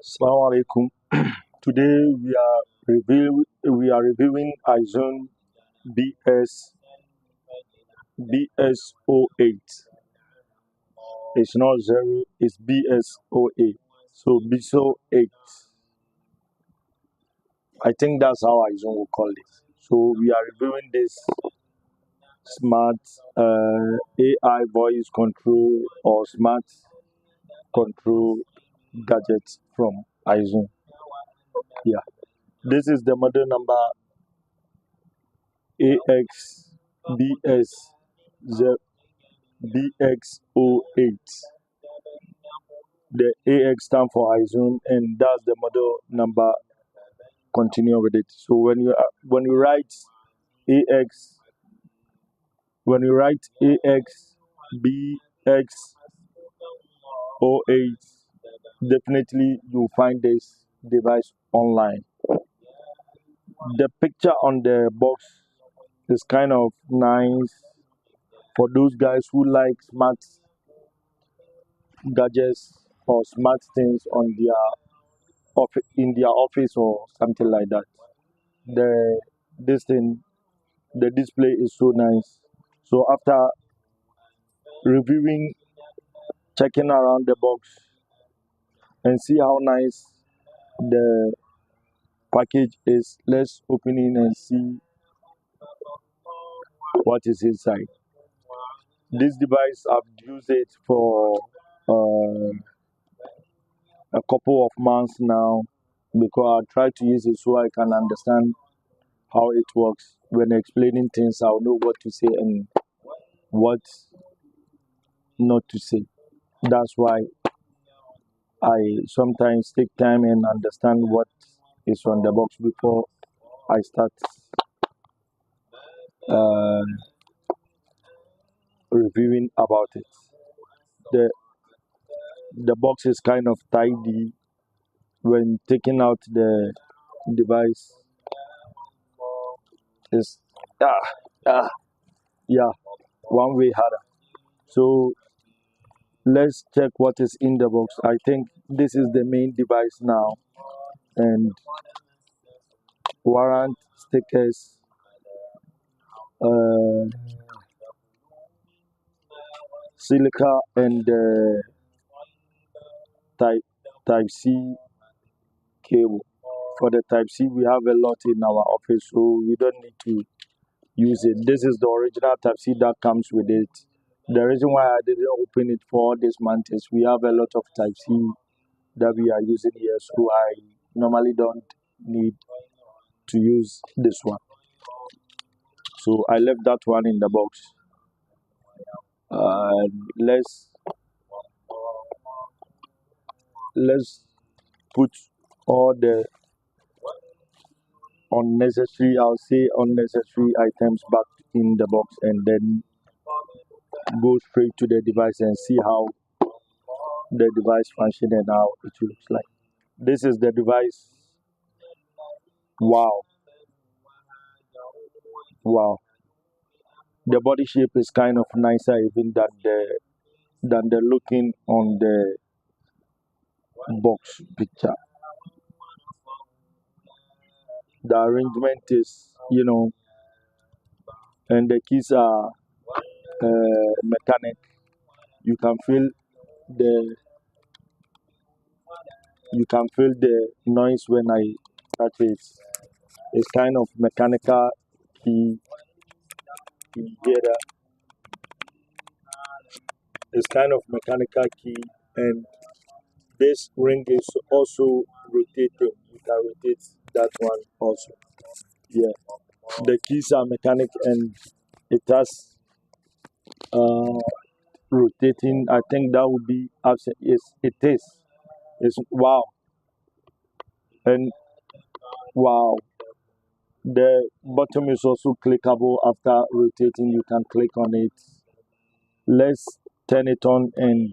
Assalamu alaikum. Today we are reviewing AiXun BSO8. It's not zero, it's BSO8. So BSO8. I think that's how AiXun will call it. So we are reviewing this smart AI voice control or smart control gadget from AiXun. Yeah. This is the model number AiXBSO8. The AX stand for AiXun, and that's the model number. Continue with it. So when you write AX, when you write AiXBSO8, definitely you'll find this device online. The picture on the box is kind of nice for those guys who like smart gadgets or smart things on in their office or something like that. The this thing, the display is so nice. So after reviewing, checking around the box and see how nice the package is, let's open it and see what is inside. This device, I've used it for a couple of months now because I try to use it so I can understand how it works. When explaining things, I'll know what to say and what not to say. That's why I sometimes take time and understand what is on the box before I start uh, reviewing about it. The the box is kind of tidy. When taking out the device, is ah, ah, yeah, one way harder. So let's check what is in the box. I think this is the main device now, and warrant stickers, uh, silica, and type type C cable. For the type C, we have a lot in our office, so we don't need to use it. This is the original type C that comes with it. The reason why I didn't open it for all this month is we have a lot of type C that we are using here, so I normally don't need to use this one. So I left that one in the box. Let's put all the I'll say unnecessary items back in the box and then go straight to the device and see how the device function and how it looks like. This is the device. Wow, wow. The body shape is kind of nicer even than the looking on the box picture. The arrangement is, and the keys are mechanic. You can feel the you can feel the noise when I touch it. It's kind of mechanical key. You hear that? It's kind of mechanical key, and this ring is also rotating. You can rotate that one also. Yeah, the keys are mechanic, and it has uh, rotating. I think that would be absent. Yes, it is. It's wow, and wow. The bottom is also clickable. After rotating, you can click on it. Let's turn it on and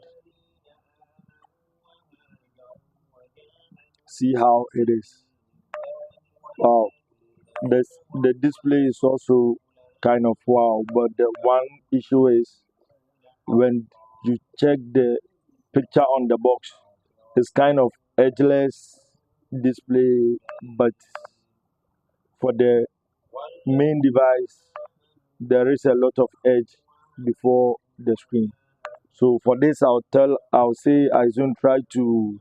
see how it is. Wow. The display is also kind of wow, but the one issue is when you check the picture on the box, it's kind of edgeless display, but for the main device, there is a lot of edge before the screen. So for this, I'll say AiXun try to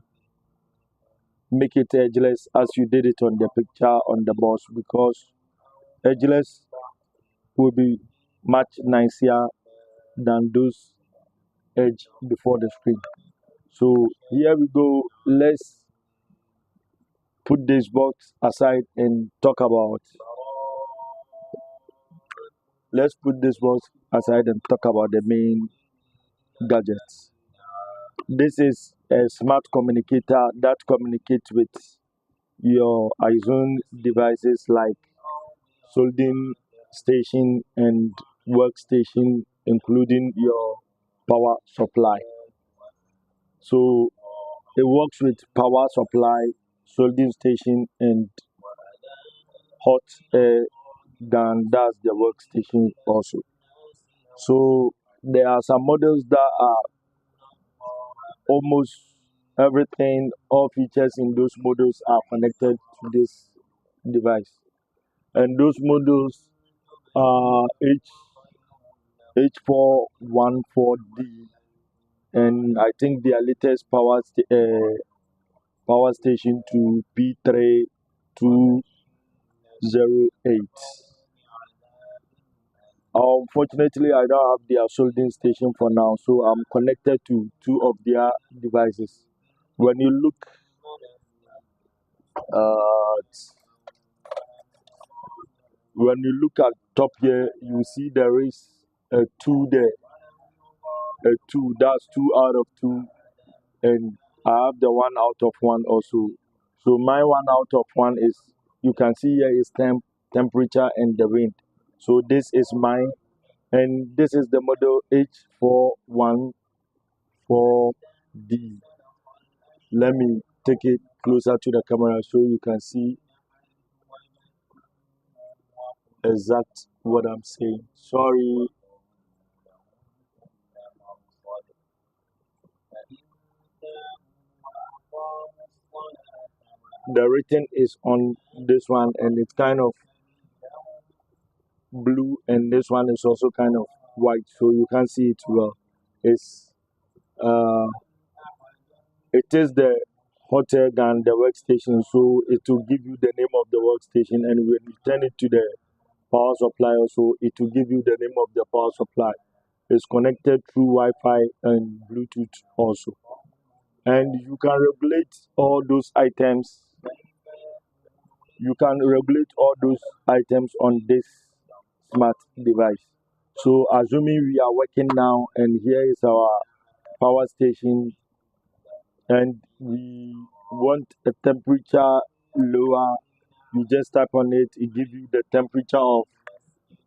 make it edgeless as you did it on the picture on the box, because edgeless will be much nicer than those edge before the screen. So here we go. Let's put this box aside and talk about. Let's put this box aside and talk about the main gadgets. This is a smart communicator that communicates with your AiXun devices like soldering station and workstation, including your power supply. So it works with power supply, soldering station, and hot air gun. That's the workstation also. So there are some models that are almost everything, all features in those models are connected to this device. And those models are H414D, and I think their latest power station to P3208. Unfortunately, I don't have their soldering station for now, so I'm connected to two of their devices. When you look at top here, you see there is a two there, a two. That's two out of two, and I have the one out of one also. So my one out of one is, you can see here is temperature and the wind. So this is mine, and this is the model H414D. Let me take it closer to the camera so you can see exact what I'm saying. Sorry. The written is on this one, and it's kind of blue, and this one is also kind of white, so you can see it well. It's uh it is the hotel gun, the workstation, so it will give you the name of the workstation, and when you turn it to the power supply also, it will give you the name of the power supply. It's connected through Wi-Fi and Bluetooth also, and you can regulate all those items. You can regulate all those items on this smart device. So assuming we are working now, and here is our power station, and we want a temperature lower, you just tap on it, it gives you the temperature of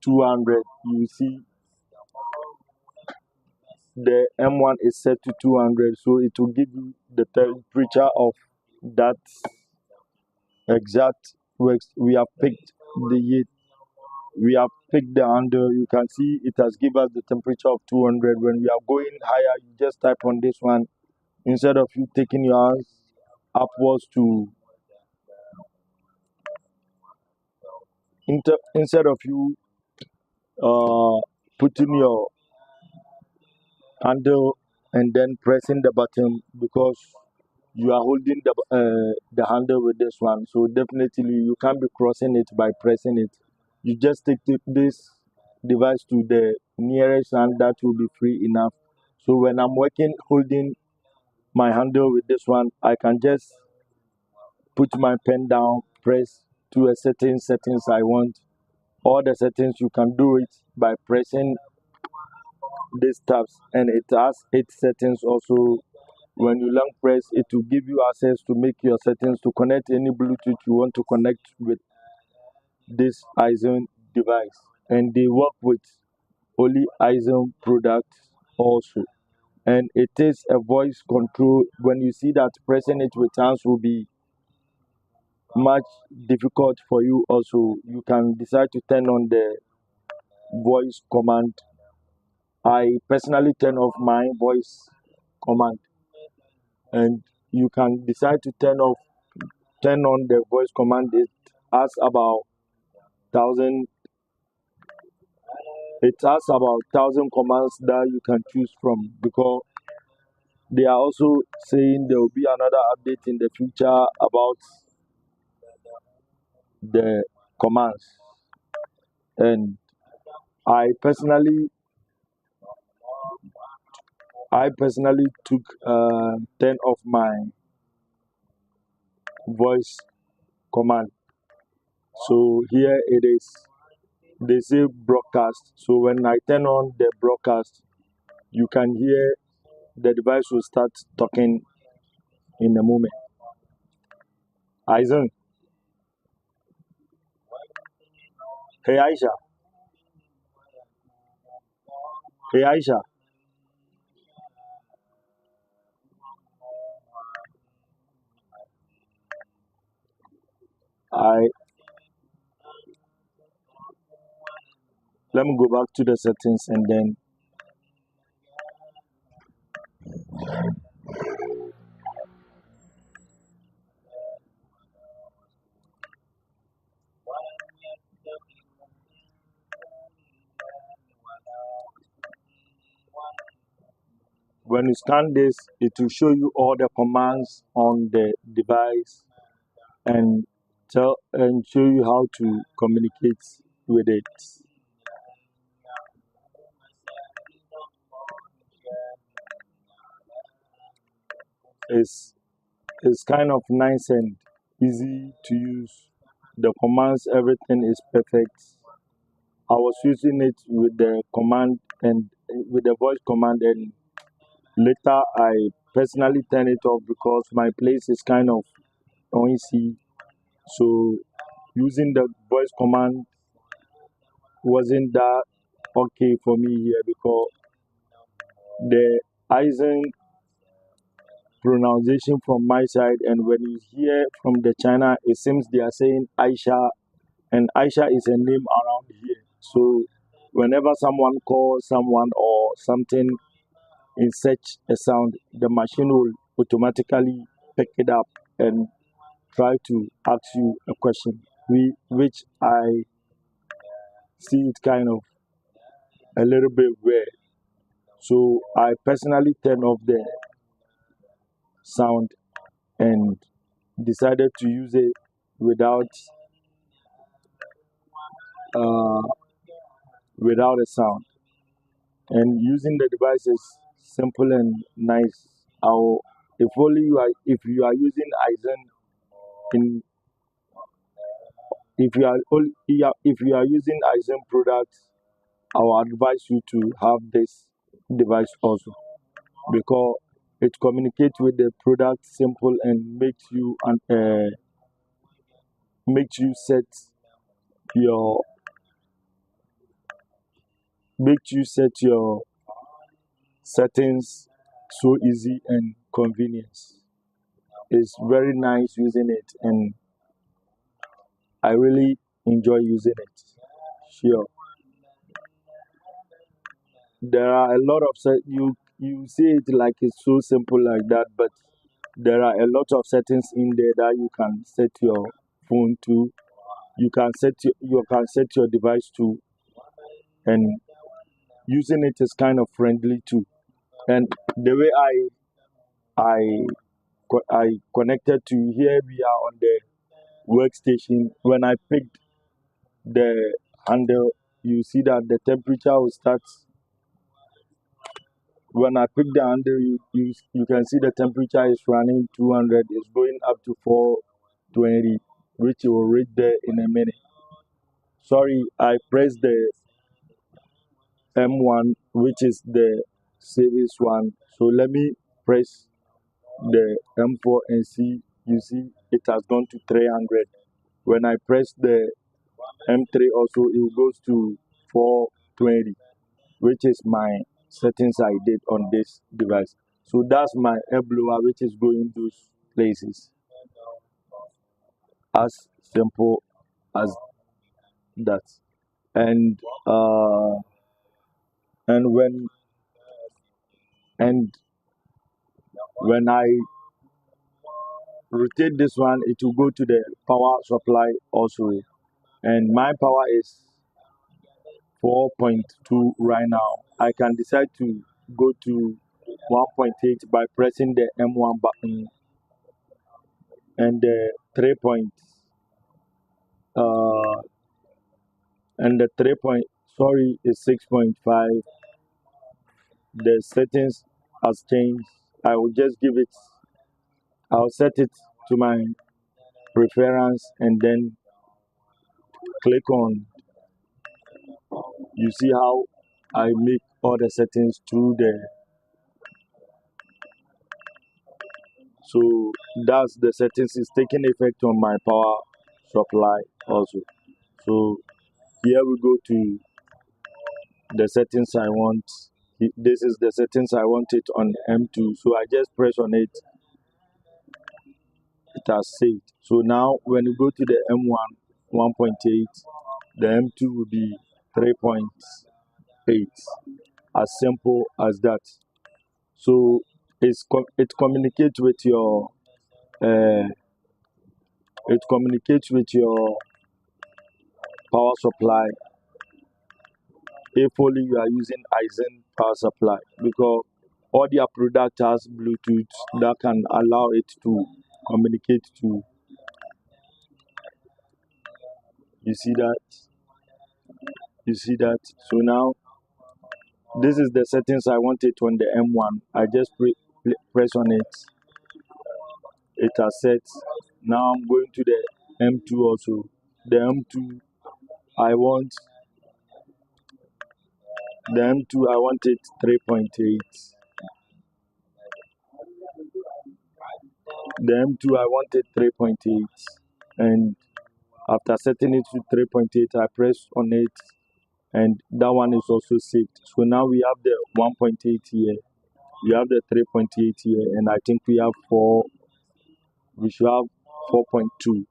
200. You see the M1 is set to 200, so it will give you the temperature of that exact works. We have picked the handle. You can see it has given us the temperature of 200. When we are going higher, you just type on this one. Instead of you taking your hands upwards to, instead of you uh, putting your handle and then pressing the button, because you are holding the handle with this one, so definitely you can't be crossing it by pressing it. You just take this device to the nearest hand that will be free enough. So when I'm working holding my handle with this one, I can just put my pen down, press to a certain settings I want. All the settings you can do it by pressing these tabs, and it has 8 settings also. When you long press, it will give you access to make your settings to connect any Bluetooth you want to connect with this AiXun device, and they work with only AiXun products also. And it is a voice control. When you see that, pressing it with hands will be much difficult for you also. You can decide to turn on the voice command. I personally turn off my voice command, and you can decide to turn on the voice command. It has about thousand. It has about 1,000 commands that you can choose from, because they are also saying there will be another update in the future about the commands. And I personally took 10 of my voice command. So here it is. They say broadcast. So when I turn on the broadcast, you can hear the device will start talking in a moment. AiXun, hey Aisha, hey Aisha. I Let me go back to the settings, and then when you scan this, it will show you all the commands on the device and show you how to communicate with it. It's it's kind of nice and easy to use. The commands, everything is perfect. I was using it with the command and with the voice command, and later I personally turn it off because my place is kind of noisy. So using the voice command wasn't that okay for me here, because the Aizen pronunciation from my side, and when you hear from the China, it seems they are saying Aisha, and Aisha is a name around here. So whenever someone calls someone or something in such a sound, the machine will automatically pick it up and try to ask you a question, which I see it kind of a little bit weird. So I personally turned off the sound and decided to use it without uh, without a sound. And using the device is simple and nice. I'll, if you are using Aizen in if you are using Aizen products, I will advise you to have this device also, because it communicates with the product simple and makes you your set your settings so easy and convenience. It's very nice using it, and I really enjoy using it. Sure, there are a lot of you see it like it's so simple like that, but there are a lot of settings in there that you can set your phone to. You can set your device to, and using it is kind of friendly too. And the way I I connected to here, we are on the workstation. When I picked the handle, you see that the temperature will start. When I pick the handle, you can see the temperature is running 200. It's going up to 420, which will reach there in a minute. Sorry, I pressed the M1, which is the service one. So let me press the M4 and see. You see, it has gone to 300. When I press the M3 also, it goes to 420, which is my settings I did on this device. So that's my air blower, which is going those places. As simple as that. And uh, and when and when I rotate this one, it will go to the power supply also. And my power is 4.2 right now. I can decide to go to 1.8 by pressing the M1 button, and the 3 point uh and the 3 point, sorry, is 6.5. The settings has changed. I will just give it, I'll set it to my preference and then click on. You see how I make all the settings through the, so that's the settings is taking effect on my power supply also. So here we go to the settings I want. This is the settings I want it on M2. So I just press on it, it has saved. So now when you go to the M1 1.8, the M2 will be 3.8. As simple as that. So it communicates with your uh, power supply if only you are using AiXun power supply, because all their product has Bluetooth that can allow it to communicate to. You see that? You see that? So now this is the settings I want it on the M1. I just press on it. It has set. Now I'm going to the M2 also. The M2 I want the M2 I want it 3.8. The M2 I want it 3.8, and after setting it to 3.8, I press on it, and that one is also saved. So now we have the 1.8 here, we have the 3.8 here, and I think we have 4. We should have 4.2.